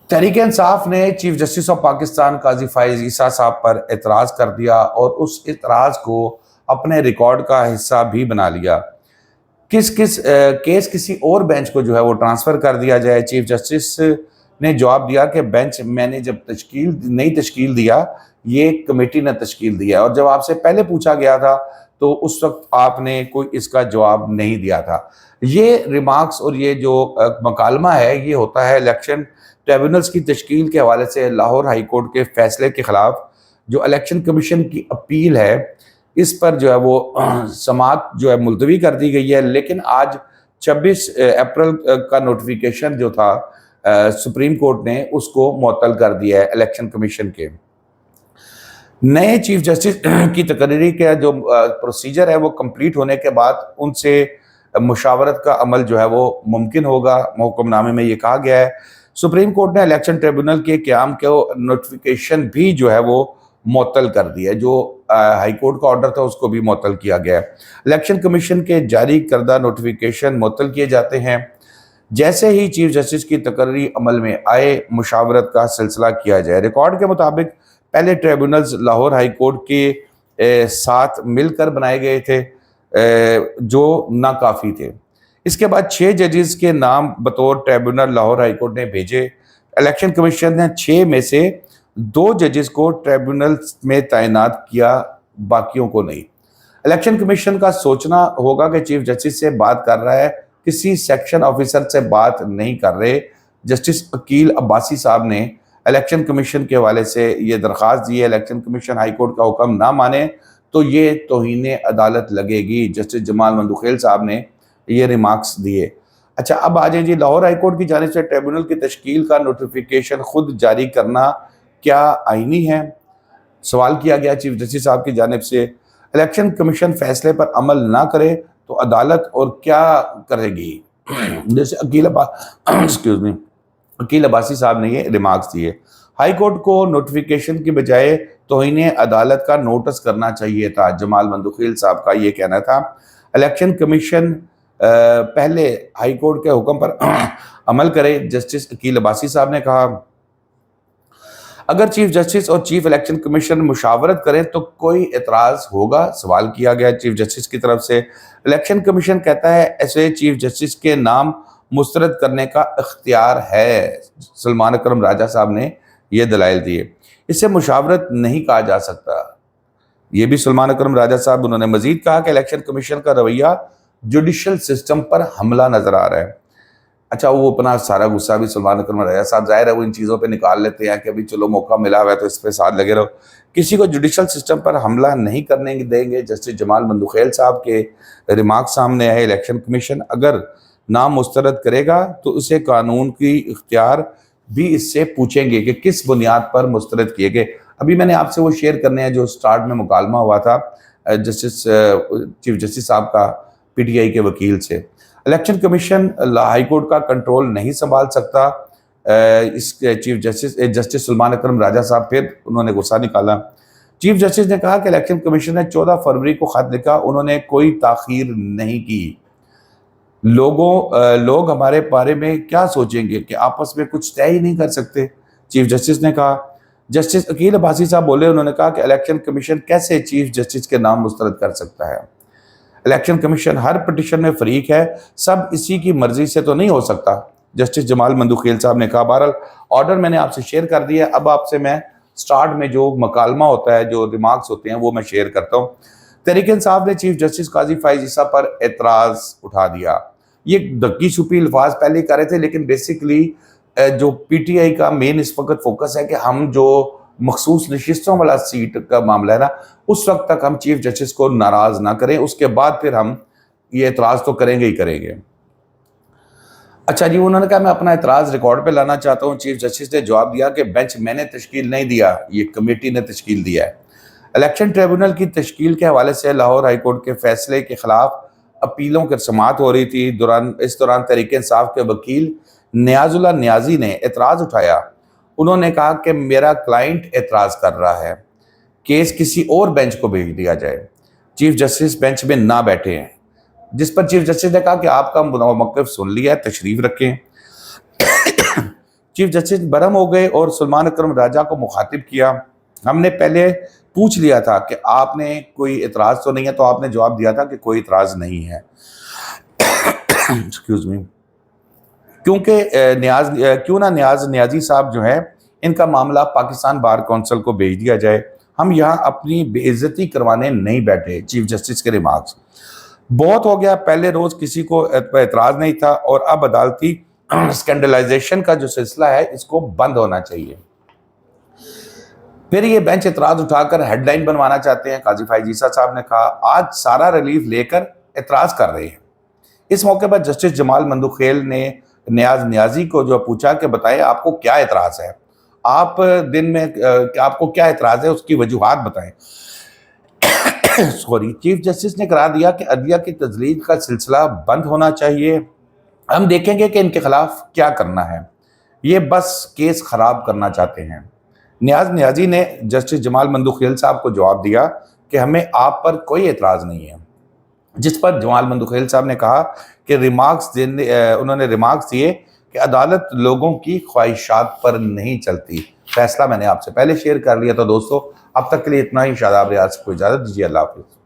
تحریک انصاف نے chief justice of Pakistan قاضی فائز عیسیٰ صاحب پر اعتراض کر دیا اور اس اعتراض کو اپنے ریکارڈ کا حصہ بھی بنا لیا۔ کیس کسی اور بینچ کو جو ہے وہ ٹرانسفر کر دیا جائے۔ چیف جسٹس نے جواب دیا کہ بینچ میں نے جب نہیں تشکیل دیا، یہ کمیٹی نے تشکیل دیا، اور جب آپ سے پہلے پوچھا گیا تھا تو اس وقت آپ نے کوئی اس کا جواب نہیں دیا تھا۔ یہ ریمارکس اور یہ جو مکالمہ ہے یہ ہوتا ہے الیکشن ٹریبونلز کی تشکیل کے حوالے سے لاہور ہائی کورٹ کے فیصلے کے خلاف جو الیکشن کمیشن کی اپیل ہے، اس پر جو ہے وہ سماعت جو ہے ملتوی کر دی گئی ہے، لیکن آج 26 اپریل کا نوٹیفیکیشن جو تھا سپریم کورٹ نے اس کو معطل کر دیا ہے الیکشن کمیشن کے۔ نئے چیف جسٹس کی تقرری کا جو پروسیجر ہے وہ کمپلیٹ ہونے کے بعد ان سے مشاورت کا عمل جو ہے وہ ممکن ہوگا۔ حکم نامے میں یہ کہا گیا ہے۔ سپریم کورٹ نے الیکشن ٹریبونل کے قیام کے نوٹیفیکیشن بھی جو ہے وہ معطل کر دیا ہے، جو ہائی کورٹ کا آرڈر تھا اس کو بھی معطل کیا گیا ہے۔ الیکشن کمیشن کے جاری کردہ نوٹیفیکیشن معطل کیے جاتے ہیں جیسے ہی چیف جسٹس کی تقرری عمل میں آئے، مشاورت کا سلسلہ کیا جائے۔ ریکارڈ کے مطابق پہلے ٹریبونلز لاہور ہائی کورٹ کے ساتھ مل کر بنائے گئے تھے جو ناکافی تھے۔ اس کے بعد 6 ججز کے نام بطور ٹریبونل لاہور ہائی کورٹ نے بھیجے۔ الیکشن کمیشن نے 6 میں سے 2 ججز کو ٹریبونل میں تعینات کیا، باقیوں کو نہیں۔ الیکشن کمیشن کا سوچنا ہوگا کہ چیف جسٹس سے بات کر رہا ہے، کسی سیکشن آفیسر سے بات نہیں کر رہے۔ جسٹس عقیل عباسی صاحب نے الیکشن کمیشن کے حوالے سے یہ درخواست دی ہے، الیکشن کمیشن ہائی کورٹ کا حکم نہ مانے تو یہ توہین عدالت لگے گی۔ جسٹس جمال مندوخیل صاحب نے یہ ریمارکس دیے۔ اچھا، اب آ جائیں جی، لاہور ہائی کورٹ کی جانب سے ٹریبونل کی تشکیل کا نوٹیفیکیشن خود جاری کرنا کیا آئینی ہے؟ سوال کیا گیا چیف جسٹس صاحب کی جانب سے۔ الیکشن کمیشن فیصلے پر عمل نہ کرے تو عدالت اور کیا کرے گی؟ جیسے عقیل عباسی صاحب نے یہ ریمارکس دیے۔ ہائی کورٹ کو نوٹیفیکیشن کی بجائے توہین عدالت کا نوٹس کرنا چاہیے تھا، جمال مندوخیل صاحب کا یہ کہنا تھا۔ الیکشن کمیشن پہلے ہائی کورٹ کے حکم پر عمل کرے، جسٹس عقیل عباسی صاحب نے کہا۔ اگر چیف جسٹس اور چیف الیکشن کمیشن مشاورت کریں تو کوئی اعتراض ہوگا؟ سوال کیا گیا چیف جسٹس کی طرف سے۔ الیکشن کمیشن کہتا ہے ایسے چیف جسٹس کے نام مسترد کرنے کا اختیار ہے۔ سلمان اکرم راجہ صاحب نے یہ دلائل دیے۔ اسے مشاورت نہیں کہا جا سکتا، یہ بھی سلمان اکرم راجہ صاحب۔ انہوں نے مزید کہا کہ الیکشن کمیشن کا رویہ جوڈیشل سسٹم پر حملہ نظر آ رہا ہے۔ اچھا، وہ اپنا سارا غصہ بھی سلمان اکرم راجہ صاحب ظاہر ہے وہ ان چیزوں پہ نکال لیتے ہیں کہ ابھی چلو موقع ملا ہوا ہے تو اس پہ ساتھ لگے رہو۔ کسی کو جوڈیشل سسٹم پر حملہ نہیں کرنے دیں گے۔ جسٹس جمال مندوخیل صاحب کے ریمارک سامنے آئے۔ الیکشن کمیشن اگر نام مسترد کرے گا تو اسے قانون کی اختیار بھی اس سے پوچھیں گے کہ کس بنیاد پر مسترد کیے گئے۔ ابھی میں نے آپ سے وہ شیئر کرنے ہیں جو سٹارٹ میں مکالمہ ہوا تھا چیف جسٹس صاحب کا پی ٹی آئی کے وکیل سے۔ الیکشن کمیشن ہائی کورٹ کا کنٹرول نہیں سنبھال سکتا۔ اس چیف جسٹس سلمان اکرم راجہ صاحب پھر انہوں نے غصہ نکالا۔ چیف جسٹس نے کہا کہ الیکشن کمیشن نے 14 فروری کو خط لکھا، انہوں نے کوئی تاخیر نہیں کی۔ لوگ ہمارے بارے میں کیا سوچیں گے کہ آپس میں کچھ طے ہی نہیں کر سکتے، چیف جسٹس نے کہا۔ جسٹس عقیل عباسی صاحب بولے، انہوں نے کہا کہ الیکشن کمیشن کیسے چیف جسٹس کے نام مسترد کر سکتا ہے؟ الیکشن کمیشن ہر پٹیشن میں فریق ہے، سب اسی کی مرضی سے تو نہیں ہو سکتا، جسٹس جمال مندوخیل صاحب نے کہا۔ بہرحال آرڈر میں نے آپ سے شیئر کر دیا ہے، اب آپ سے میں سٹارٹ میں جو مکالمہ ہوتا ہے، جو ریمارکس ہوتے ہیں وہ میں شیئر کرتا ہوں۔ تحریک انصاف نے چیف جسٹس قاضی فائز عیسیٰ پر اعتراض اٹھا دیا۔ یہ دکی چھپی الفاظ پہلے ہی کر رہے تھے، لیکن بیسیکلی جو پی ٹی آئی کا مین اس وقت فوکس ہے کہ ہم جو مخصوص نشستوں والا سیٹ کا معاملہ ہے نا، اس وقت تک ہم چیف جسٹس کو ناراض نہ کریں، اس کے بعد پھر ہم یہ اعتراض تو کریں گے ہی کریں گے۔ اچھا جی، انہوں نے کہا میں اپنا اعتراض ریکارڈ پہ لانا چاہتا ہوں۔ چیف جسٹس نے جواب دیا کہ بینچ میں نے تشکیل نہیں دیا، یہ کمیٹی نے تشکیل دیا ہے۔ الیکشن ٹریبونل کی تشکیل کے حوالے سے لاہور ہائی کورٹ کے فیصلے کے خلاف اپیلوں کی سماعت ہو رہی تھی۔ اس دوران تحریک انصاف کے وکیل نیاز اللہ نیازی نے اعتراض اٹھایا۔ انہوں نے کہا کہ میرا کلائنٹ اعتراض کر رہا ہے، کیس کسی اور بینچ کو بھیج دیا جائے، چیف جسٹس بینچ میں نہ بیٹھے ہیں، جس پر چیف جسٹس نے کہا کہ آپ کا موقف سن لیا ہے، تشریف رکھیں۔ چیف جسٹس برہم ہو گئے اور سلمان اکرم راجہ کو مخاطب کیا. ہم نے پہلے پوچھ لیا تھا کہ آپ نے کوئی اعتراض تو نہیں ہے، تو آپ نے جواب دیا تھا کہ کوئی اعتراض نہیں ہے. Excuse me. کیونکہ کیوں نہ نیاز نیازی صاحب جو ہیں، ان کا معاملہ پاکستان بار کونسل کو بھیج دیا جائے. ہم یہاں اپنی بے عزتی کروانے نہیں بیٹھے. چیف جسٹس کے ریمارکس بہت ہو گیا. پہلے روز کسی کو اعتراض نہیں تھا، اور اب عدالتی اسکینڈلائزیشن کا جو سلسلہ ہے اس کو بند ہونا چاہیے. پھر یہ بینچ اعتراض اٹھا کر ہیڈ لائن بنوانا چاہتے ہیں. قاضی فائز عیسیٰ صاحب نے کہا آج سارا ریلیف لے کر اعتراض کر رہے ہیں. اس موقع پر جسٹس جمال مندوخیل نے نیاز نیازی کو جو پوچھا کہ بتائیں آپ کو کیا اعتراض ہے، آپ دن میں آپ کو کیا اعتراض ہے، اس کی وجوہات بتائیں. سوری. چیف جسٹس نے قرار دیا کہ عدلیہ کی تجدید کا سلسلہ بند ہونا چاہیے. ہم دیکھیں گے کہ ان کے خلاف کیا کرنا ہے. یہ بس کیس خراب کرنا چاہتے ہیں. نیاز نیازی نے جسٹس جمال مندوخیل صاحب کو جواب دیا کہ ہمیں آپ پر کوئی اعتراض نہیں ہے. جس پر جمال مندوخیل صاحب نے کہا کہ انہوں نے ریمارکس دیے کہ عدالت لوگوں کی خواہشات پر نہیں چلتی. فیصلہ میں نے آپ سے پہلے شیئر کر لیا تھا دوستو. اب تک کے لیے اتنا ہی. شاداب ریاض کو اجازت دیجیے. اللہ حافظ.